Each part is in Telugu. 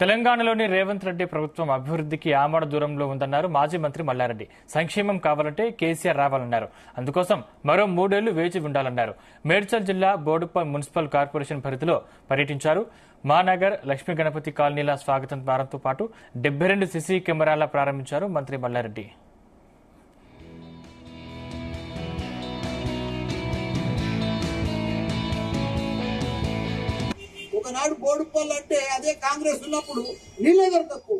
తెలంగాణలోని రేవంత్ రెడ్డి ప్రభుత్వం అభివృద్ధికి ఆమడ దూరంలో ఉందన్నారు మాజీ మంత్రి మల్లారెడ్డి. సంక్షేమం కావాలంటే కేసీఆర్ రావాలన్నారు. అందుకోసం మరో 3 ఏళ్లు వేచి ఉండాలన్నారు. మేడ్చల్ జిల్లా బోడుప్పల్ మున్సిపల్ కార్పొరేషన్ పరిధిలో పర్యటించారు. మానగర్, లక్ష్మీ గణపతి కాలనీల స్వాగతం ద్వారంతో పాటు 72 సీసీ కెమెరాల ప్రారంభించారు మంత్రి మల్లారెడ్డి. ఒకనాడు బోడుపల్లి అంటే అదే కాంగ్రెస్ ఉన్నప్పుడు నీళ్ళే దొరకకు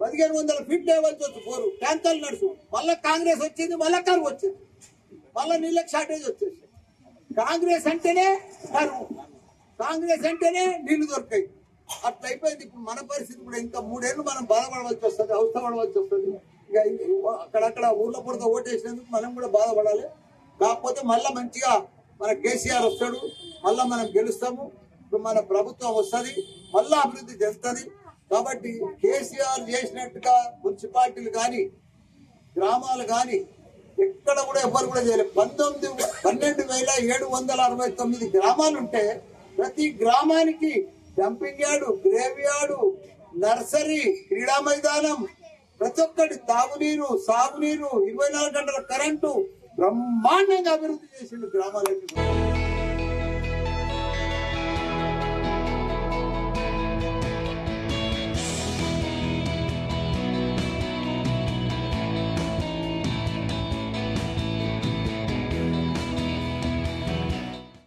1500 ఫీట్ లేవల్సి వచ్చి పోరు ట్యాంకర్లు నడుచు. మళ్ళా కాంగ్రెస్ వచ్చింది, మళ్ళా కరువు వచ్చింది, మళ్ళా నీళ్ళకి షార్టేజ్ వచ్చేసి. కాంగ్రెస్ అంటేనే కరువు, కాంగ్రెస్ అంటేనే నీళ్లు దొరికాయి. అట్లా అయిపోయింది. ఇప్పుడు మన పరిస్థితి కూడా ఇంకా 3 ఏళ్ళు మనం బాధపడవలసి వస్తుంది, అవస్థపడవలసి వస్తుంది. ఇక అక్కడక్కడ ఊర్లో పొడత ఓటేసినందుకు మనం కూడా బాధపడాలి. కాకపోతే మళ్ళా మంచిగా మన కేసీఆర్ వస్తాడు, మళ్ళా మనం గెలుస్తాము. ఇప్పుడు మన ప్రభుత్వం వస్తుంది, మళ్ళా అభివృద్ధి చెందుతుంది. కాబట్టి కేసీఆర్ చేసినట్టుగా మున్సిపాలిటీలు కానీ గ్రామాలు కానీ ఎక్కడ కూడా ఎవరు కూడా చేయలేదు. 12,769 గ్రామాలుంటే ప్రతి గ్రామానికి dumping yard, grave yard, nursery, క్రీడా మైదానం, ప్రతి ఒక్కటి తాగునీరు, సాగునీరు, 24 గంటల కరెంటు బ్రహ్మాండంగా అభివృద్ధి చేసిండు గ్రామాలన్నీ.